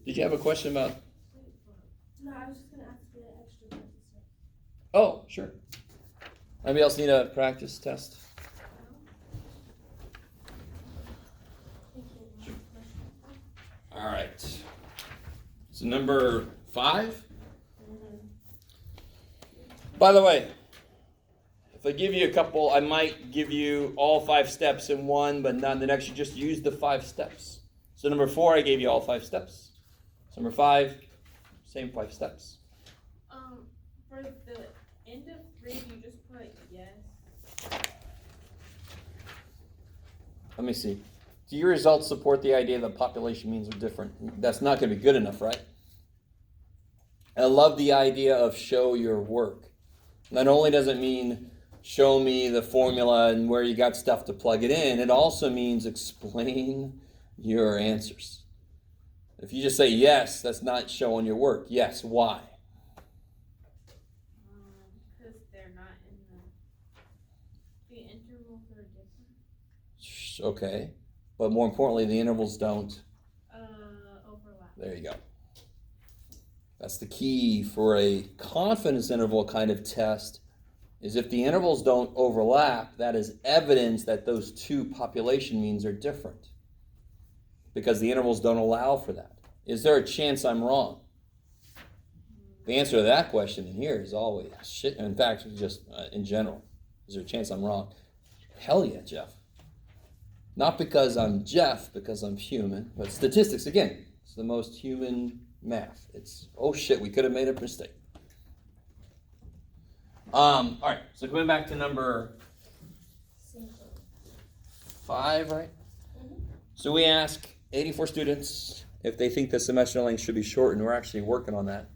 Did you have a question about? No, I was just going to ask the extra practice test. Oh, sure. Anybody else need a practice test? All right. So number 5. By the way, if I give you a couple, I might give you all 5 steps in one, but not in the next. You just use the 5 steps. So number 4, I gave you all 5 steps. So number 5, same 5 steps. For the end of 3, you just put yes. Let me see. Do your results support the idea that population means are different? That's not going to be good enough, right? I love the idea of show your work. Not only does it mean show me the formula and where you got stuff to plug it in, it also means explain your answers. If you just say yes, that's not showing your work. Yes, why? Because they're not in the intervals are different. Okay. But more importantly, the intervals don't Overlap. There you go. That's the key for a confidence interval kind of test, is if the intervals don't overlap, that is evidence that those two population means are different, because the intervals don't allow for that. Is there a chance I'm wrong? The answer to that question in here is always shit. In fact, just in general, is there a chance I'm wrong? Hell yeah, Jeff. Not because I'm Jeff, because I'm human, but statistics, again, it's the most human math. It's, oh shit, we could have made a mistake. All right, so coming back to number 5, right? So we ask 84 students if they think the semester length should be shortened. We're actually working on that.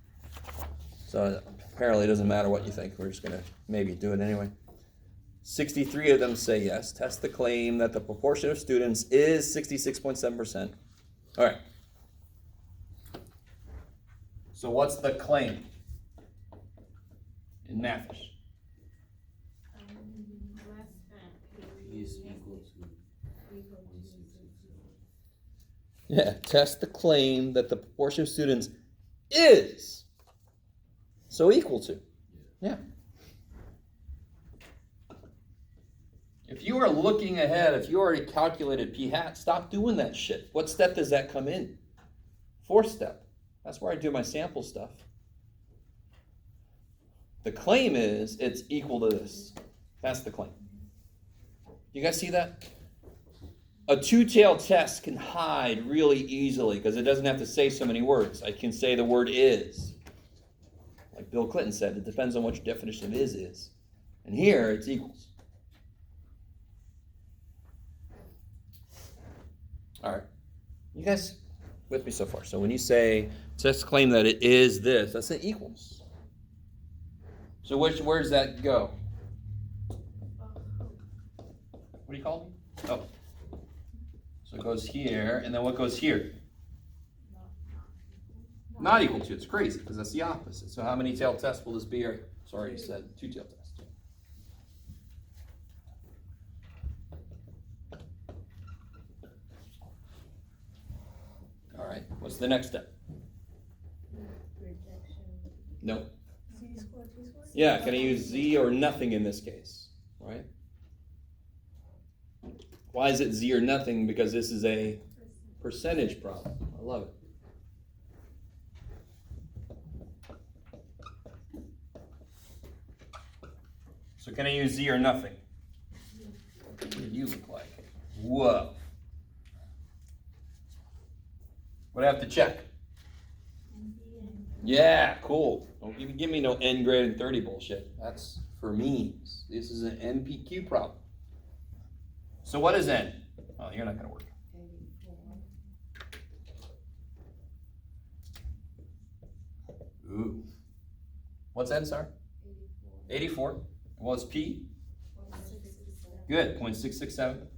So apparently it doesn't matter what you think. We're just going to maybe do it anyway. 63 of them say yes. Test the claim that the proportion of students is 66.7%. All right. So what's the claim in Mathish? Less than. Is equal to. Yeah, test the claim that the proportion of students is so equal to. Yeah. If you are looking ahead, if you already calculated p hat, stop doing that shit. What step does that come in? 4th step. That's where I do my sample stuff. The claim is it's equal to this. That's the claim. You guys see that? A two-tailed test can hide really easily because it doesn't have to say so many words. I can say the word is. Like Bill Clinton said, it depends on what your definition of is. And here, it's equals. All right. You guys with me so far? So when you say, test claim that it is this, that's an equals. So where does that go? What do you call it? Oh. So it goes here, and then what goes here? Not equal to. It's crazy, because that's the opposite. So how many tail tests will this be? Or, sorry, you said 2 tail tests. All right, what's the next step? No. Z squared, T squared? Yeah, can I use Z or nothing in this case, right? Why is it Z or nothing? Because this is a percentage problem. I love it. So can I use Z or nothing? What do you look like? Whoa. What do I have to check? Yeah, cool. Don't give me no N greater than 30 bullshit. That's for memes. This is an NPQ problem. So what is N? Oh, you're not going to work. Ooh. What's N, sorry? 84. What's P? Good, 0.667.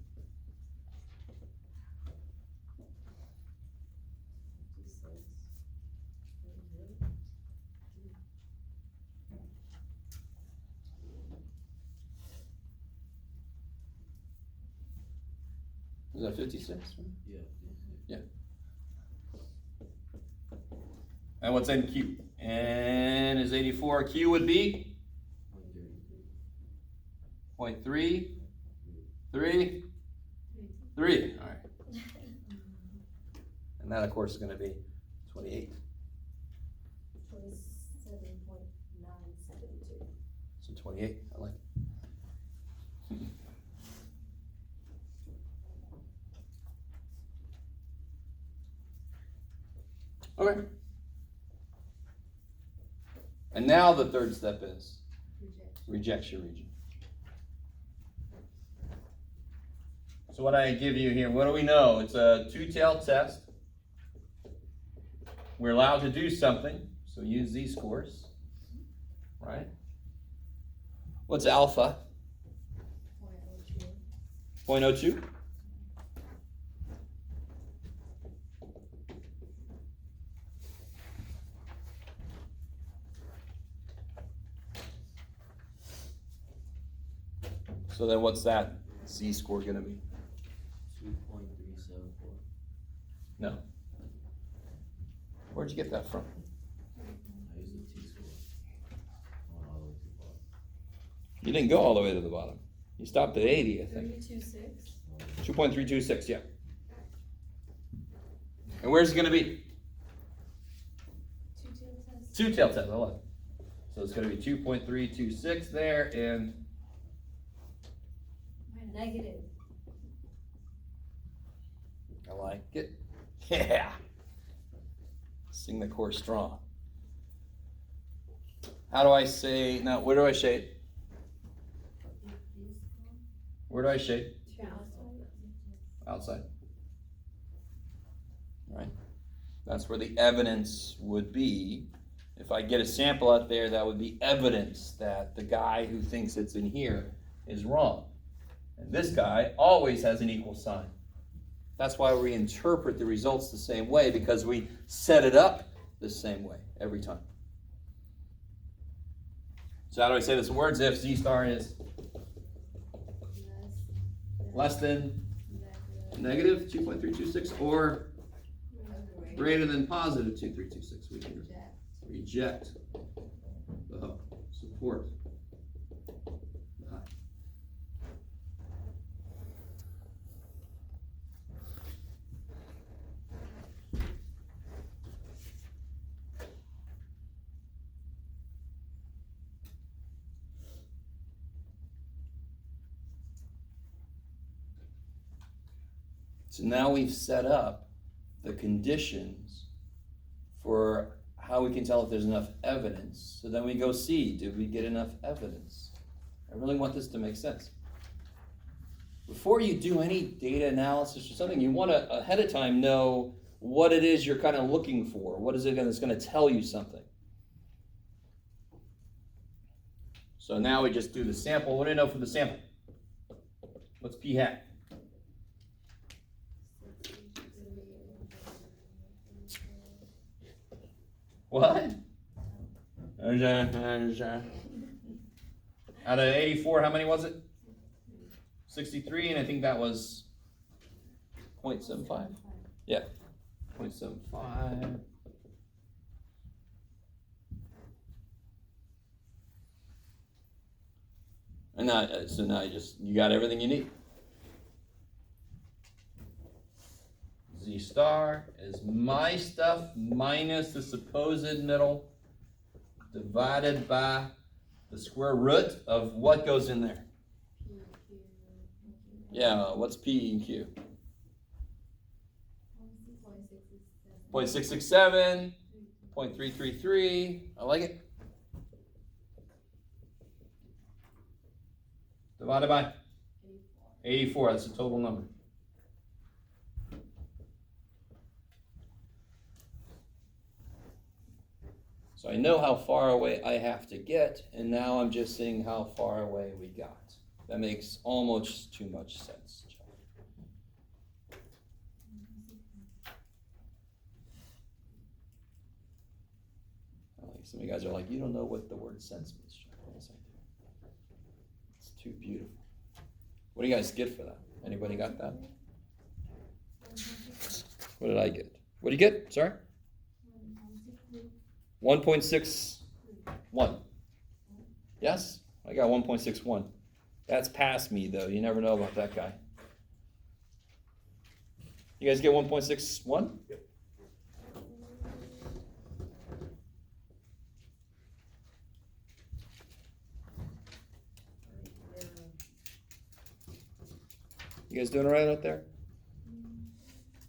Is that 56? Yeah. Yeah. And what's in Q? N is 84. Q would be 0.333. All right. And that, of course, is going to be 28. 27.972. So 28. I like it. Okay. And now the third step is reject your region. So what I give you here, what do we know? It's a two-tailed test. We're allowed to do something, so use z-scores, right? What's alpha? 0.02. So then what's that z-score going to be? 2.374. No. Where'd you get that from? I used the t-score. Went all the way to the bottom. You didn't go all the way to the bottom. You stopped at 80, I think. 32.6. 2.326, yeah. And where's it going to be? Two-tailed test. Two-tailed test, I love it. So it's going to be 2.326 there, and Negative. I like it. Yeah. Sing the chorus strong. How do I say, now where do I shade? Where do I shade? Outside. Right? That's where the evidence would be. If I get a sample out there, that would be evidence that the guy who thinks it's in here is wrong. And this guy always has an equal sign. That's why we interpret the results the same way, because we set it up the same way every time. So how do I say this in words? If Z star is less than negative 2.326 or greater than positive 2.326, we can reject the hook. Support the high. So now we've set up the conditions for how we can tell if there's enough evidence. So then we go see, did we get enough evidence? I really want this to make sense. Before you do any data analysis or something, you want to ahead of time know what it is you're kind of looking for. What is it that's going to tell you something? So now we just do the sample. What do you know for the sample? What's p hat? What? Out of 84, how many was it? 63, and I think that was 0.75. Yeah, 0.75. And now, so now you got everything you need. Z star is my stuff minus the supposed middle divided by the square root of what goes in there. Yeah, what's P and Q? 0.667, 0.333. I like it. Divided by 84. That's the total number. So I know how far away I have to get, and now I'm just seeing how far away we got. That makes almost too much sense. Some of you guys are like, you don't know what the word sense means, John. Yes, I do. It's too beautiful. What do you guys get for that? Anybody got that? What did I get? What did you get? Sorry? 1.61. Yes? I got 1.61. That's past me, though. You never know about that guy. You guys get 1.61? Yep. You guys doing all right out there?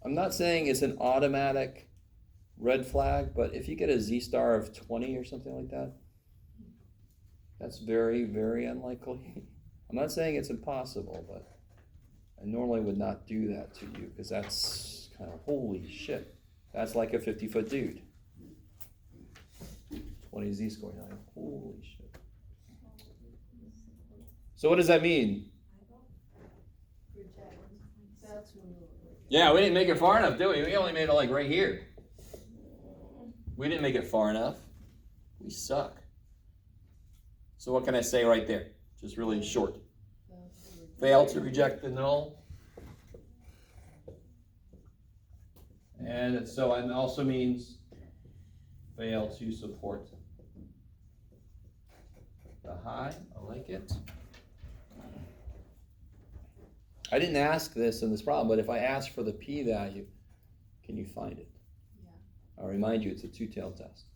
I'm not saying it's an automatic red flag, but if you get a Z-star of 20 or something like that, that's very, very unlikely. I'm not saying it's impossible, but I normally would not do that to you because that's kind of, holy shit. That's like a 50-foot dude. 20 Z-score, holy shit. So what does that mean? Yeah, we didn't make it far enough, did we? We only made it like right here. We didn't make it far enough. We suck. So what can I say right there? Just really short. Fail to reject the null. And so it also means fail to support the high. I like it. I didn't ask this in this problem, but if I ask for the p-value, can you find it? Yeah. I'll remind you, it's a two-tailed test.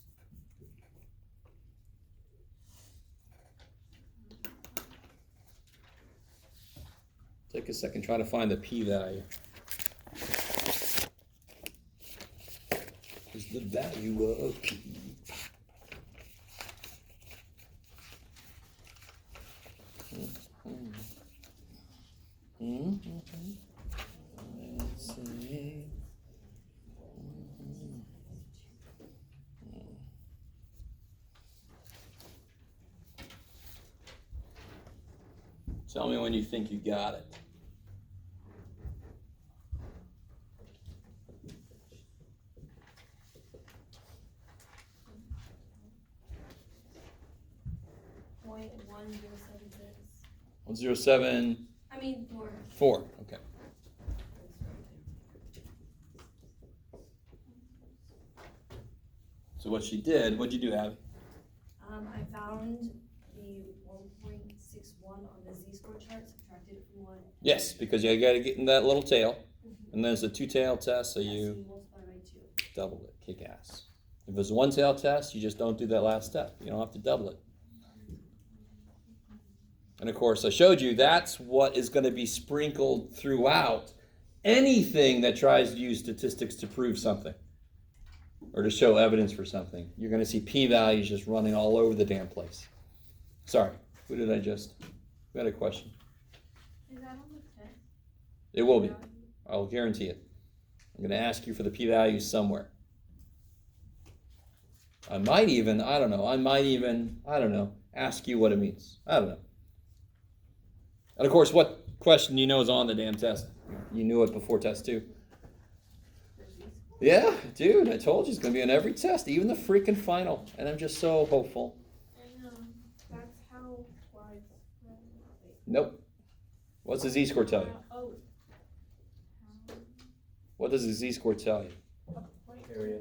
Take a second, try to find the p-value. Is the value of p. Let's see. Tell me when you think you got it. Point 1076. 107. I mean 4. 4. Okay. So what she did, what'd you do, Abby? I found the 1.61 on the Z-score chart, subtracted it from 1. Yes, because you got to get in that little tail, and then it's a two-tail test, so Yes, you multiply by 2. double it, kick ass. If it's a one-tail test, you just don't do that last step. You don't have to double it. And of course, I showed you that's what is going to be sprinkled throughout anything that tries to use statistics to prove something or to show evidence for something. You're going to see p-values just running all over the damn place. Sorry, who did I just? Who had a question? Is that on the test? It will be. I'll guarantee it. I'm going to ask you for the p-values somewhere. I might even, I don't know, ask you what it means. I don't know. And of course, what question do you know is on the damn test? You knew it before test 2. Yeah, dude, I told you it's going to be on every test, even the freaking final. And I'm just so hopeful. And that's how widespread. Nope. What's the Z-score tell you? Oh. What does the Z-score tell you? Area.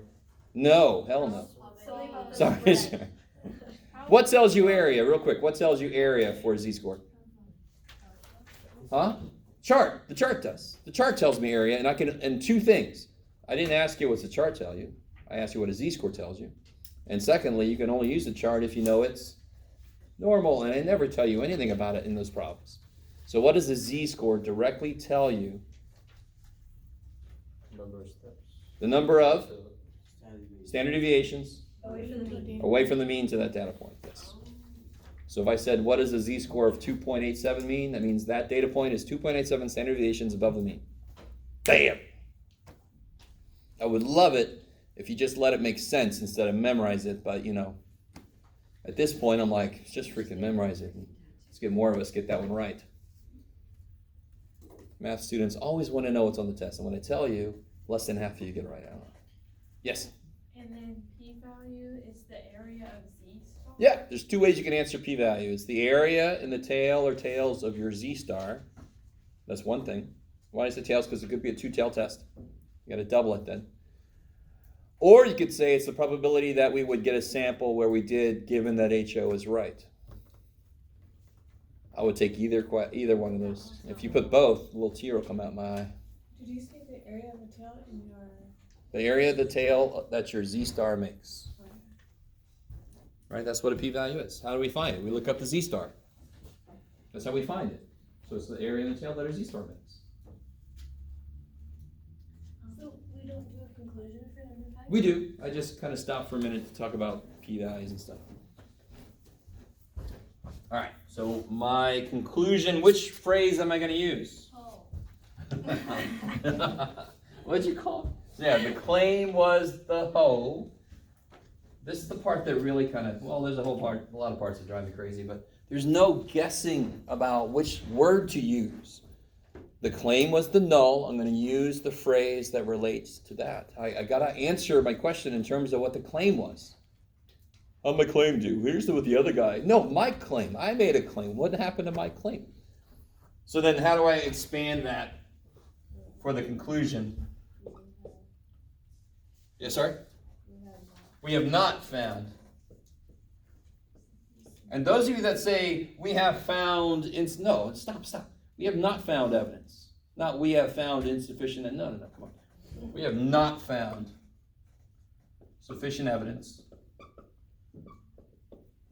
No, hell no. Something about the Sorry. spread. What tells you area, real quick? What tells you area for a Z-score? Huh? Chart. The chart does. The chart tells me area, and I can, and 2 things. I didn't ask you what's the chart tell you. I asked you what a Z-score tells you. And secondly, you can only use the chart if you know it's normal, and I never tell you anything about it in those problems. So what does the Z-score directly tell you? Number of steps. The number of Standard standard deviations Away from the mean. away from the mean to that data point. Yes. So if I said, what does a Z-score of 2.87 mean? That means that data point is 2.87 standard deviations above the mean. Bam! I would love it if you just let it make sense instead of memorize it, but at this point I'm like, just freaking memorize it. Let's get more of us get that one right. Math students always want to know what's on the test, and when I tell you, less than half of you get it right. I don't know. Yes? And then p-value is the area of z-star? Yeah, there's 2 ways you can answer p-value. It's the area in the tail or tails of your z-star. That's one thing. Why is it tails? Because it could be a 2-tail test. You got to double it then. Or you could say it's the probability that we would get a sample where we did, given that HO is right. I would take either one of those. If you put both, a little tear will come out my eye. Did you say the area of the tail in your? The area of the tail that your z-star makes. Right? That's what a p-value is. How do we find it? We look up the z-star. That's how we find it. So it's the area of the tail that our z-star makes. So we don't do a conclusion for number 5? We do. I just kind of stopped for a minute to talk about p-values and stuff. All right. So my conclusion, which phrase am I going to use? Oh. What'd you call it? Yeah, the claim was the hoe. This is the part that really kind of, well, there's a lot of parts that drive me crazy, but there's no guessing about which word to use. The claim was the null. I'm going to use the phrase that relates to that. I got to answer my question in terms of what the claim was. How'd my claim do? Here's what the other guy. No, my claim. I made a claim. What happened to my claim? So then how do I expand that for the conclusion? Yeah, sorry? We have not found. And those of you that say we have found, no, stop. We have not found evidence. Not we have found insufficient, and no, come on. We have not found sufficient evidence.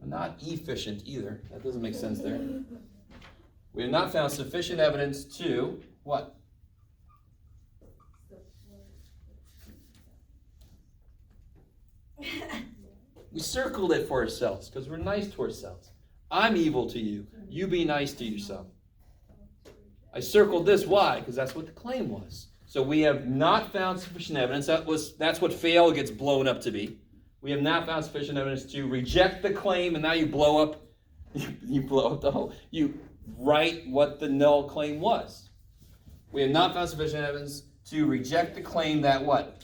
Not efficient either. That doesn't make sense there. We have not found sufficient evidence to what? We circled it for ourselves because we're nice to ourselves. I'm evil to you. You be nice to yourself. I circled this. Why? Because that's what the claim was. So we have not found sufficient evidence. That's what fail gets blown up to be. We have not found sufficient evidence to reject the claim, and now you blow up the whole. You write what the null claim was. We have not found sufficient evidence to reject the claim that what?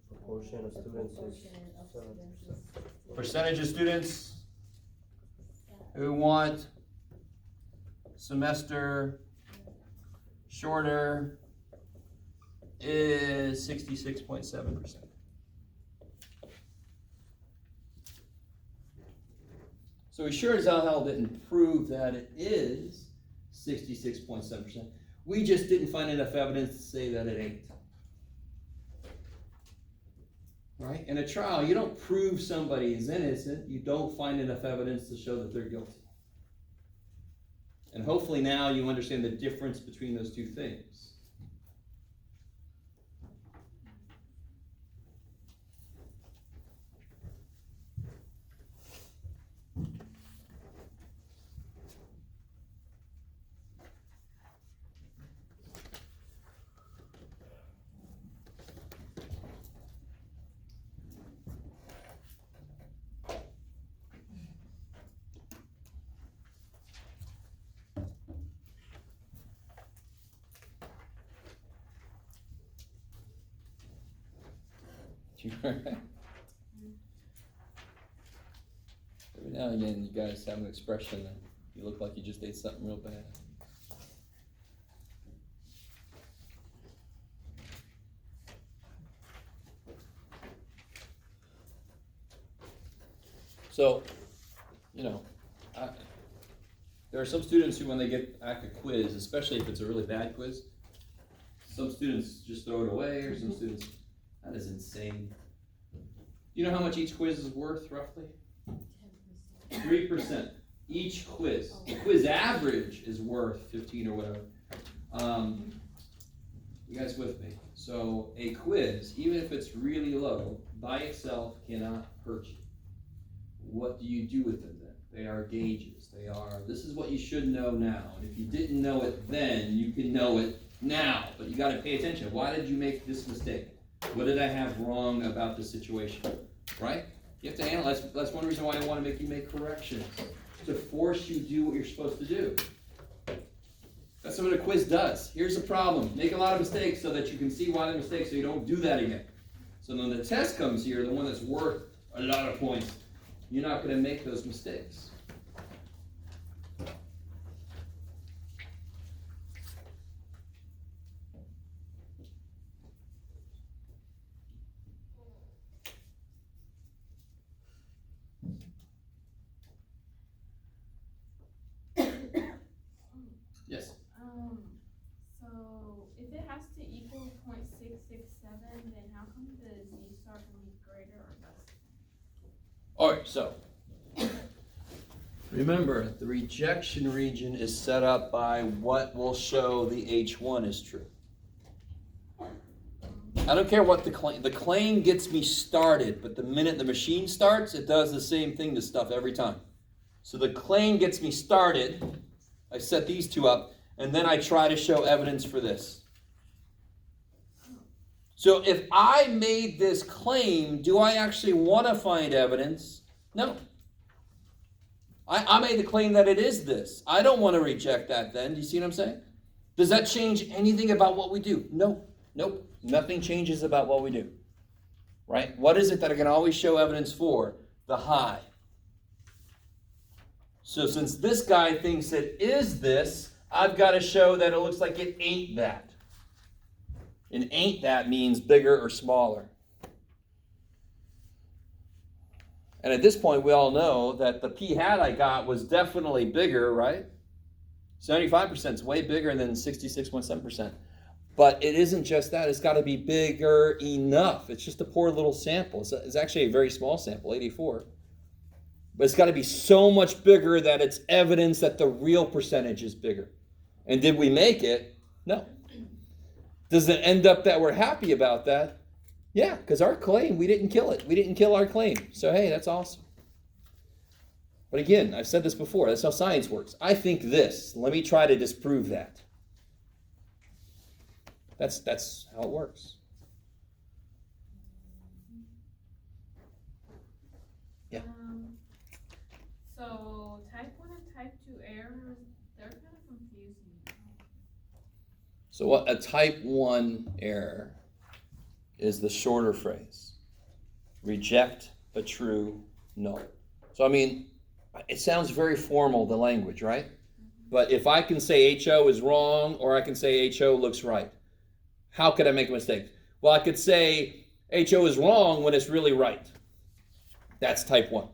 Proportion of students is 7%. Percentage of students who want semester shorter is 66.7%. So we sure as hell didn't prove that it is 66.7%. We just didn't find enough evidence to say that it ain't. Right? In a trial, you don't prove somebody is innocent. You don't find enough evidence to show that they're guilty. And hopefully now you understand the difference between those two things. Every now and again, you guys have an expression that you look like you just ate something real bad. So, there are some students who, when they get a quiz, especially if it's a really bad quiz, some students just throw it away, or some students, that is insane. You know how much each quiz is worth, roughly? 3%. Each quiz. The quiz average is worth 15 or whatever. You guys with me? So a quiz, even if it's really low, by itself cannot hurt you. What do you do with them then? They are gauges. This is what you should know now. And if you didn't know it then, you can know it now. But you got to pay attention. Why did you make this mistake? What did I have wrong about the situation? Right? You have to analyze. That's one reason why I want to make you make corrections. To force you to do what you're supposed to do. That's what a quiz does. Here's the problem. Make a lot of mistakes so that you can see why they're mistakes so you don't do that again. So when the test comes here, the one that's worth a lot of points, you're not going to make those mistakes. then how come the z-star can be greater or less? All right, so remember, the rejection region is set up by what will show the H1 is true. I don't care what the claim gets me started, but the minute the machine starts, it does the same thing to stuff every time. So the claim gets me started, I set these two up, and then I try to show evidence for this. So if I made this claim, do I actually want to find evidence? No. I made the claim that it is this. I don't want to reject that then. Do you see what I'm saying? Does that change anything about what we do? No. Nope. Nothing changes about what we do. Right? What is it that I can always show evidence for? The high. So since this guy thinks it is this, I've got to show that it looks like it ain't that. And ain't that means bigger or smaller. And at this point, we all know that the p hat I got was definitely bigger, right? 75% is way bigger than 66.7%. But it isn't just that. It's got to be bigger enough. It's just a poor little sample. It's actually a very small sample, 84. But it's got to be so much bigger that it's evidence that the real percentage is bigger. And did we make it? No. Does it end up that we're happy about that? Yeah, because our claim, we didn't kill it. We didn't kill our claim. So, hey, that's awesome. But again, I've said this before. That's how science works. I think this. Let me try to disprove that. That's how it works. Yeah. So type 1 and type 2 errors, they're kind of confusing. So what a type 1 error is the shorter phrase. Reject a true null. So I mean, it sounds very formal, the language, right? But if I can say HO is wrong or I can say HO looks right, how could I make a mistake? Well, I could say HO is wrong when it's really right. That's type 1.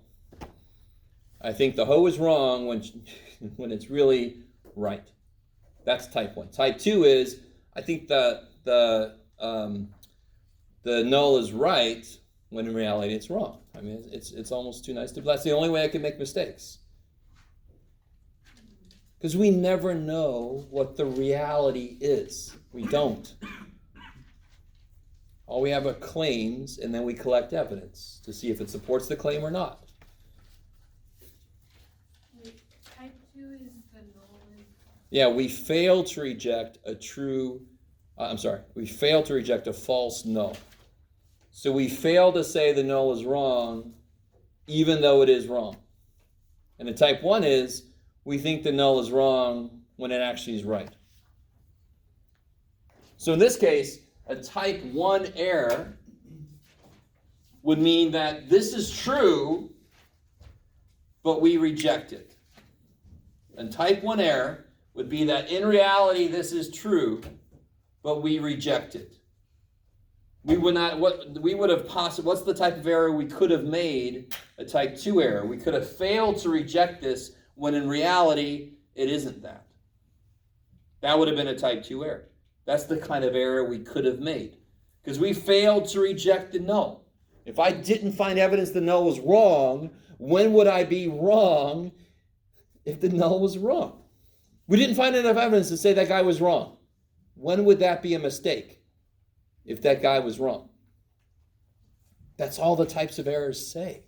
I think the hoe is wrong when it's really right. That's type 1. Type 2 is I think the null is right when in reality it's wrong. I mean, it's almost too nice to. That's the only way I can make mistakes. Because we never know what the reality is. We don't. All we have are claims, and then we collect evidence to see if it supports the claim or not. Wait, type 2 is the null. Yeah, we fail to reject a true, we fail to reject a false null. So we fail to say the null is wrong, even though it is wrong. And the type 1 is, we think the null is wrong when it actually is right. So in this case, a type 1 error would mean that this is true, but we reject it. And type 1 error would be that in reality this is true, but we reject it. We would not, what's the type of error we could have made a type 2 error? We could have failed to reject this when in reality it isn't that. That would have been a type 2 error. That's the kind of error we could have made. Because we failed to reject the null. If I didn't find evidence the null was wrong, when would I be wrong if the null was wrong? We didn't find enough evidence to say that guy was wrong. When would that be a mistake? If that guy was wrong. That's all the types of errors say.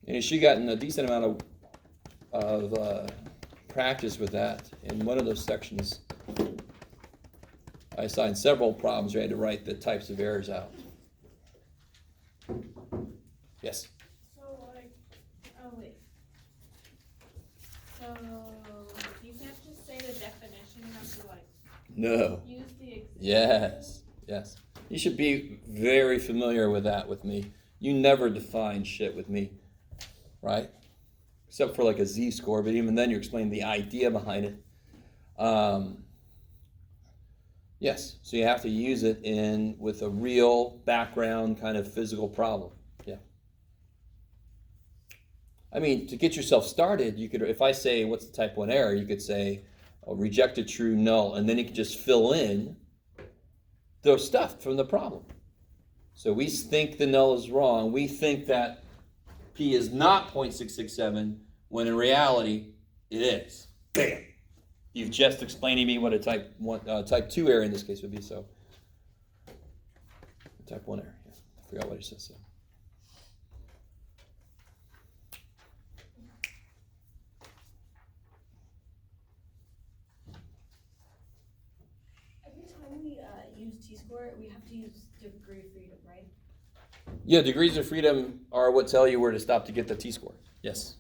And she gotten a decent amount of practice with that. In one of those sections, I assigned several problems where I had to write the types of errors out. Yes? So like, oh wait. So you can't just say the definition, you have to like No. use the example. Yes. You should be very familiar with that with me. You never define shit with me, right? Except for like a z-score, but even then you explain the idea behind it. Yes, so you have to use it with a real background kind of physical problem. Yeah. I mean, to get yourself started, you could, if I say what's the type 1 error, you could say a rejected true, null, and then you can just fill in the stuff from the problem. So we think the null is wrong. We think that P is not 0.667 when in reality it is. Bam! You've just explained to me what a type 2 error in this case would be. So type 1 error. Yeah, I forgot what it says. So. Every time we use t-score, we have to use degree of freedom, right? Yeah, degrees of freedom are what tell you where to stop to get the t-score. Yes.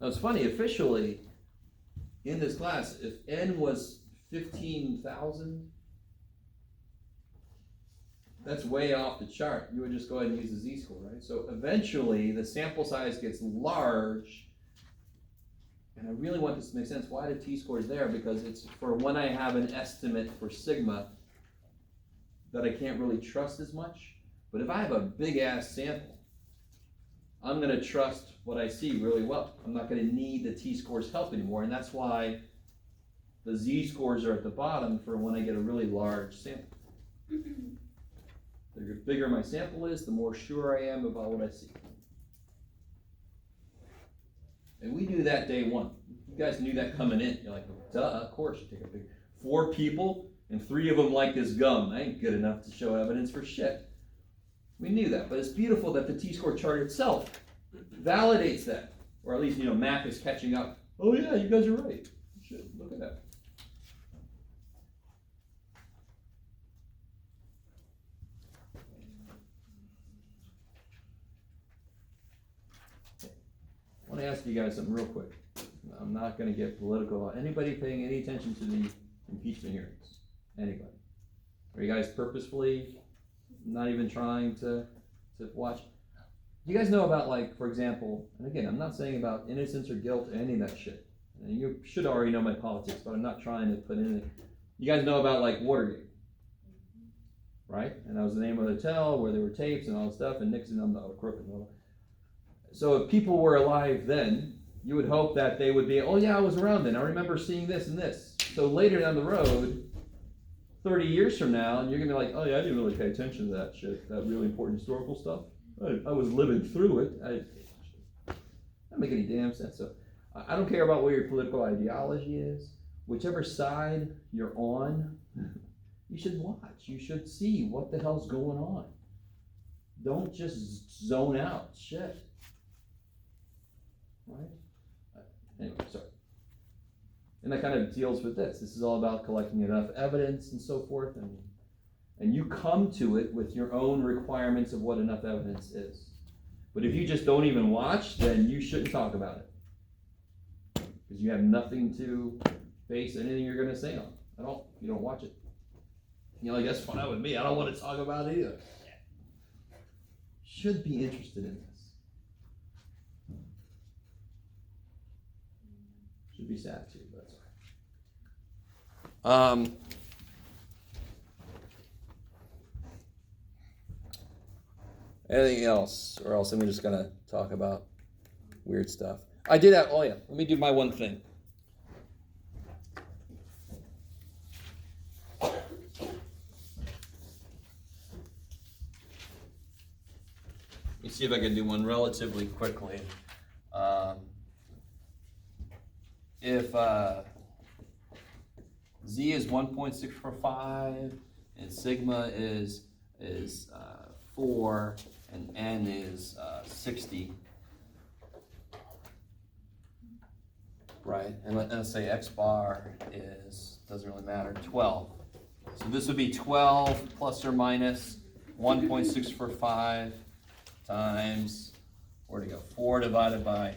Now it's funny, officially, in this class, if n was 15,000, that's way off the chart. You would just go ahead and use the z-score, right? So eventually, the sample size gets large, and I really want this to make sense. Why the t-score is there? Because it's for when I have an estimate for sigma that I can't really trust as much. But if I have a big-ass sample, I'm going to trust what I see really well. I'm not going to need the t-score's help anymore, and that's why the z-scores are at the bottom for when I get a really large sample. The bigger my sample is, the more sure I am about what I see. And we knew that day one. You guys knew that coming in. You're like, duh, of course you take a big 4 people, and 3 of them like this gum. I ain't good enough to show evidence for shit. We knew that, but it's beautiful that the t-score chart itself validates that. Or at least, math is catching up. Oh yeah, you guys are right. Shit, look at that. I want to ask you guys something real quick. I'm not going to get political. Anybody paying any attention to the impeachment hearings? Anybody? Are you guys purposefully not even trying to watch? Do you guys know about, like, for example, and again, I'm not saying about innocence or guilt or any of that shit. And you should already know my politics, but I'm not trying to put anything. You guys know about, like, Watergate, right? And that was the name of the hotel where there were tapes and all that stuff, and Nixon on the crook and all that. So if people were alive then, you would hope that they would be, oh yeah, I was around then. I remember seeing this and this. So later down the road, 30 years from now, and you're going to be like, oh yeah, I didn't really pay attention to that shit, that really important historical stuff. I was living through it. It doesn't make any damn sense. So I don't care about what your political ideology is. Whichever side you're on, you should watch. You should see what the hell's going on. Don't just zone out. Shit. Right? Anyway, sorry. And that kind of deals with this. This is all about collecting enough evidence and so forth, and you come to it with your own requirements of what enough evidence is. But if you just don't even watch, then you shouldn't talk about it. Because you have nothing to base anything you're going to say on at all. You don't watch it. You're like, that's fine with me. I don't want to talk about it either. Should be interested in this. Should be sad too, but that's all right. Anything else? Or else I'm just going to talk about weird stuff. I did have, oh yeah, let me do my one thing. Let me see if I can do one relatively quickly. If Z is 1.645 and sigma is 4 and n is 60, right? And let's say x bar is, doesn't really matter, 12. So this would be 12 plus or minus 1.645 times, where'd it go? 4 divided by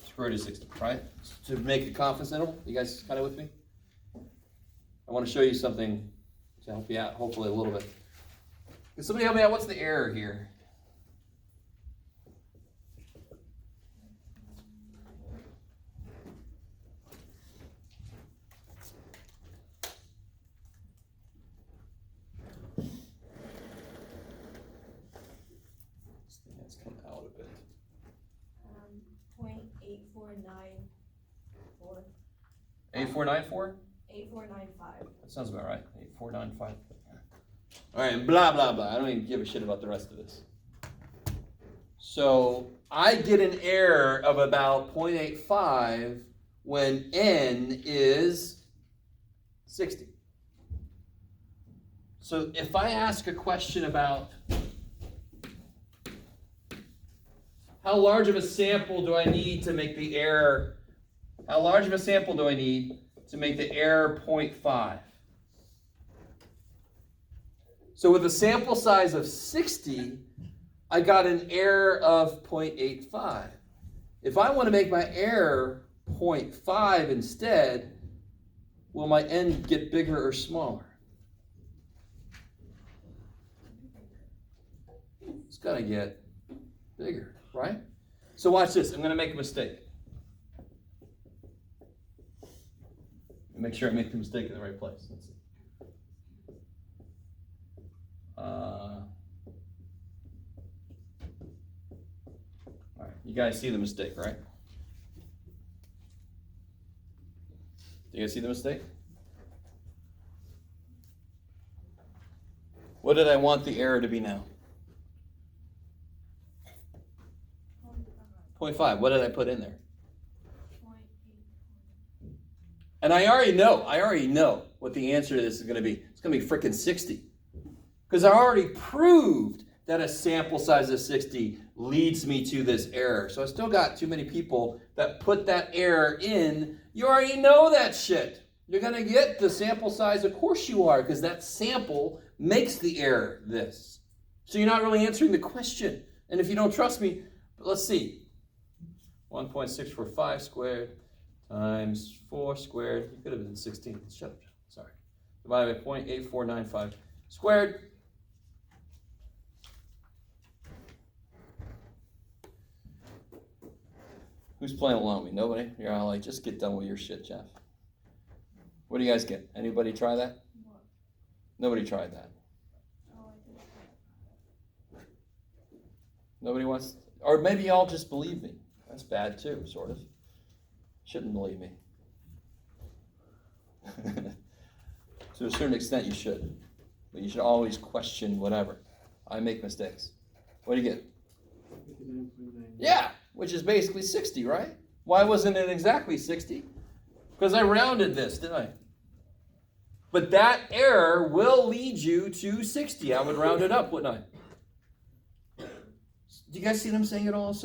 square root of 60, right? To make a confidence interval. You guys kind of with me? I want to show you something to help you out, hopefully a little bit. Can somebody help me out? What's the error here? This thing has come out a bit. 0.6 8494? 8495. That sounds about right. 8495. All right, blah, blah, blah. I don't even give a shit about the rest of this. So I get an error of about 0.85 when n is 60. So if I ask a question about how large of a sample do I need to make the error, how large of a sample do I need to make the error 0.5? So with a sample size of 60, I got an error of 0.85. If I want to make my error 0.5 instead, will my n get bigger or smaller? It's got to get bigger, right? So watch this. I'm going to make a mistake. Make sure I make the mistake in the right place. Let's see. All right, you guys see the mistake, right? Do you guys see the mistake? What did I want the error to be now? 0.5. What did I put in there? 0.8. And I already know what the answer to this is going to be. It's going to be frickin' 60. Because I already proved that a sample size of 60 leads me to this error. So I still got too many people that put that error in. You already know that shit. You're going to get the sample size. Of course you are, because that sample makes the error this. So you're not really answering the question. And if you don't trust me, let's see. 1.645 squared times 4 squared. You could have been 16. Shut up. Sorry. Divided by 0.8495 squared. Who's playing along with me? Nobody? You're all like, just get done with your shit, Jeff. What do you guys get? Anybody try that? What? Nobody tried that. Oh, I did. Nobody wants, or maybe y'all just believe me. That's bad too, sort of. Shouldn't believe me. To a certain extent, you should. But you should always question whatever. I make mistakes. What do you get? 59.9. Yeah, which is basically 60, right? Why wasn't it exactly 60? Because I rounded this, didn't I? But that error will lead you to 60. I would round it up, wouldn't I? Do you guys see what I'm saying at all? So